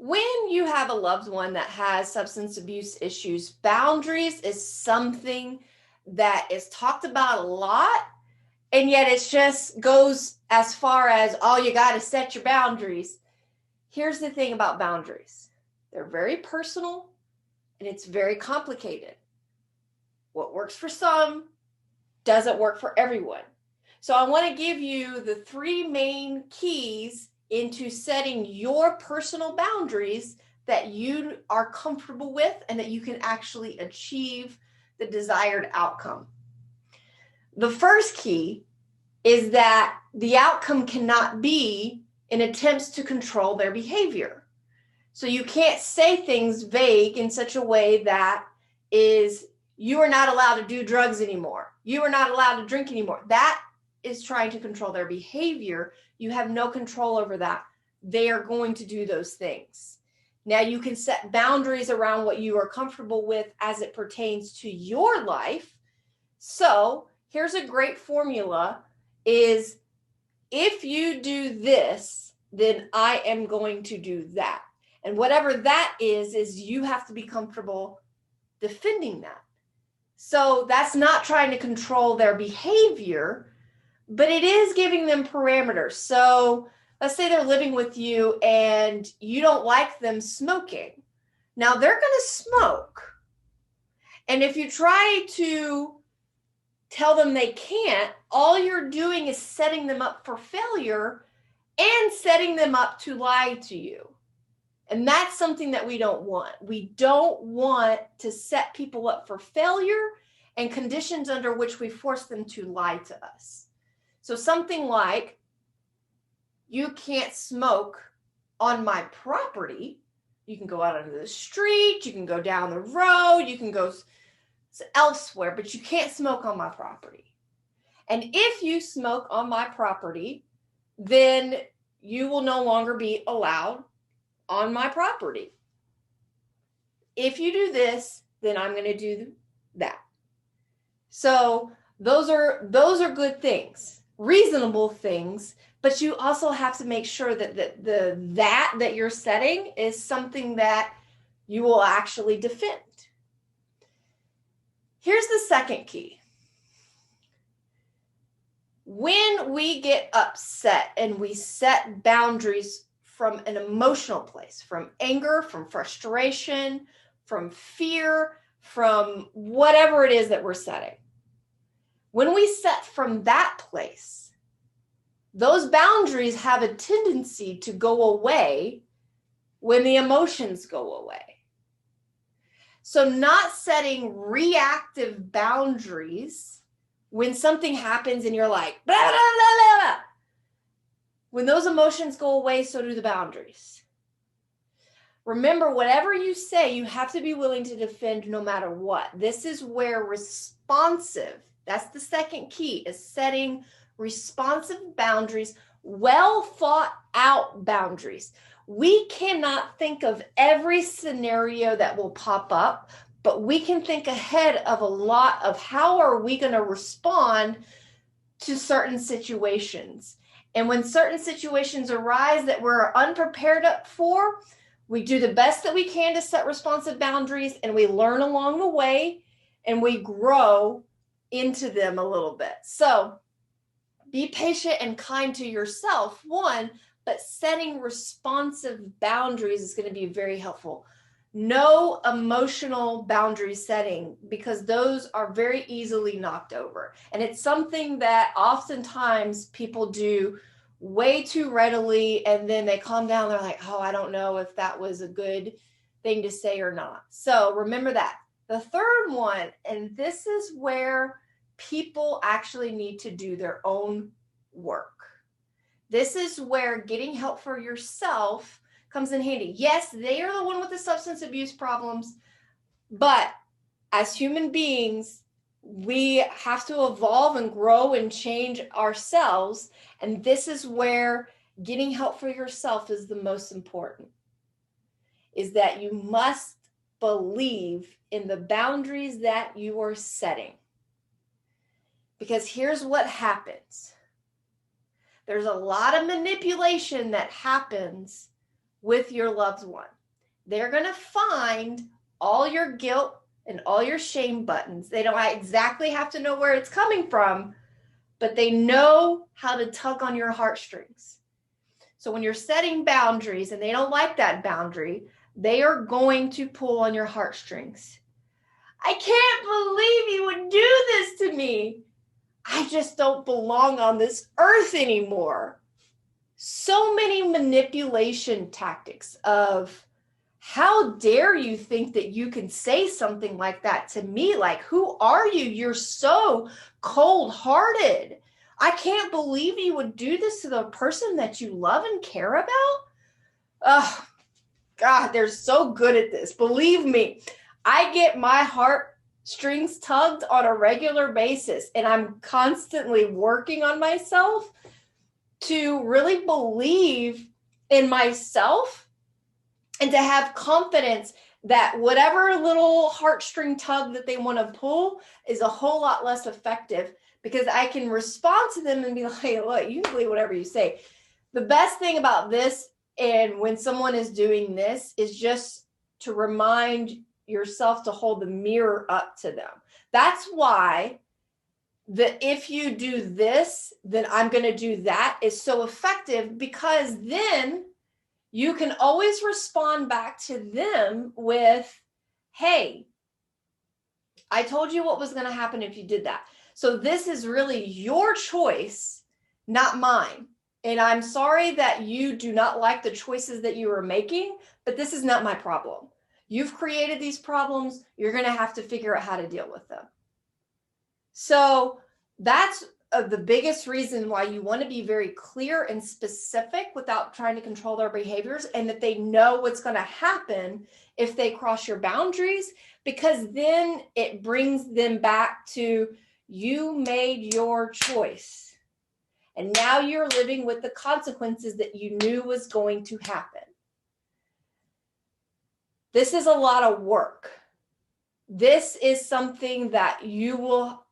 When you have a loved one that has substance abuse issues, boundaries is something that is talked about a lot, and yet it just goes as far as, oh, you got to set your boundaries. Here's the thing about boundaries. They're very personal and it's very complicated. What works for some doesn't work for everyone. So I want to give you the 3 main keys into setting your personal boundaries that you are comfortable with and that you can actually achieve the desired outcome. The first key is that the outcome cannot be in attempts to control their behavior. So you can't say things vague in such a way that is, you are not allowed to do drugs anymore. You are not allowed to drink anymore. That is trying to control their behavior. You have no control over that. They are going to do those things. Now you can set boundaries around what you are comfortable with as it pertains to your life. So here's a great formula is, if you do this, then I am going to do that. And whatever that is you have to be comfortable defending that. So that's not trying to control their behavior, but it is giving them parameters. So let's say they're living with you and you don't like them smoking. Now they're going to smoke. And if you try to tell them they can't, all you're doing is setting them up for failure and setting them up to lie to you. And that's something that we don't want. We don't want to set people up for failure and conditions under which we force them to lie to us. So something like, you can't smoke on my property. You can go out onto the street, you can go down the road, you can go elsewhere, but you can't smoke on my property. And if you smoke on my property, then you will no longer be allowed on my property. If you do this, then I'm going to do that. So those are good things, reasonable things, but you also have to make sure that that you're setting is something that you will actually defend. Here's the second key. When we get upset and we set boundaries from an emotional place, from anger, from frustration, from fear, from whatever it is that we're setting, when we set from that place, those boundaries have a tendency to go away when the emotions go away. So not setting reactive boundaries when something happens and you're like, blah, blah, blah, blah. When those emotions go away, so do the boundaries. Remember, whatever you say, you have to be willing to defend no matter what. This is where responsive, that's the second key, is setting responsive boundaries, well thought out boundaries. We cannot think of every scenario that will pop up, but we can think ahead of a lot of how are we going to respond to certain situations. And when certain situations arise that we're unprepared for, we do the best that we can to set responsive boundaries, and we learn along the way and we grow into them a little bit. So be patient and kind to yourself, one, but setting responsive boundaries is going to be very helpful. No emotional boundary setting, because those are very easily knocked over. And it's something that oftentimes people do way too readily, and then they calm down. They're like, oh, I don't know if that was a good thing to say or not. So remember that. The third one, and this is where people actually need to do their own work. This is where getting help for yourself comes in handy. Yes, they are the one with the substance abuse problems, but as human beings, we have to evolve and grow and change ourselves. And this is where getting help for yourself is the most important, is that you must believe in the boundaries that you are setting. Because here's what happens. There's a lot of manipulation that happens with your loved one. They're going to find all your guilt and all your shame buttons. They don't exactly have to know where it's coming from, but they know how to tug on your heartstrings. So when you're setting boundaries and they don't like that boundary, they are going to pull on your heartstrings. I can't believe you would do this to me. I just don't belong on this earth anymore. So many manipulation tactics of, how dare you think that you can say something like that to me? Like, who are you? You're so cold-hearted. I can't believe you would do this to the person that you love and care about. Oh, God, they're so good at this. Believe me, I get my heartstrings tugged on a regular basis, and I'm constantly working on myself to really believe in myself and to have confidence that whatever little heartstring tug that they want to pull is a whole lot less effective, because I can respond to them and be like, hey, look, you can believe whatever you say. The best thing about this, and when someone is doing this, is just to remind yourself to hold the mirror up to them. That's why if you do this, then I'm going to do that is so effective, because then you can always respond back to them with, hey, I told you what was going to happen if you did that. So this is really your choice, not mine. And I'm sorry that you do not like the choices that you are making, but this is not my problem. You've created these problems. You're going to have to figure out how to deal with them. So that's the biggest reason why you want to be very clear and specific without trying to control their behaviors, and that they know what's going to happen if they cross your boundaries, because then it brings them back to, you made your choice. And now you're living with the consequences that you knew was going to happen. This is a lot of work. This is something that you will,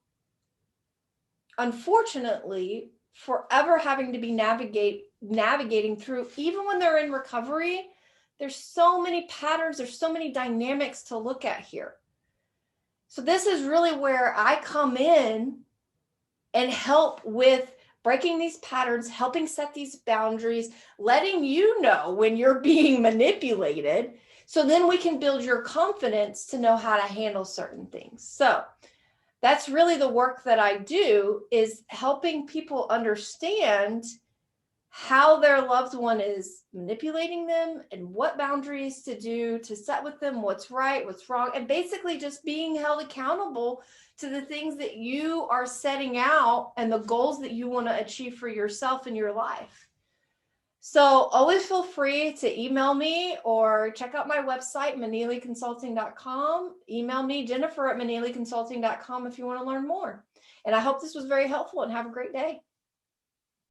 unfortunately, forever having to be navigating through. Even when they're in recovery, there's so many patterns, there's so many dynamics to look at here. So this is really where I come in and help with breaking these patterns, helping set these boundaries, letting you know when you're being manipulated, so then we can build your confidence to know how to handle certain things. So that's really the work that I do, is helping people understand how their loved one is manipulating them and what boundaries to do to set with them, what's right, what's wrong, and basically just being held accountable to the things that you are setting out and the goals that you want to achieve for yourself in your life. So always feel free to email me or check out my website, maniliconsulting.com. Email me, Jennifer at maniliconsulting.com, if you want to learn more. And I hope this was very helpful, and have a great day.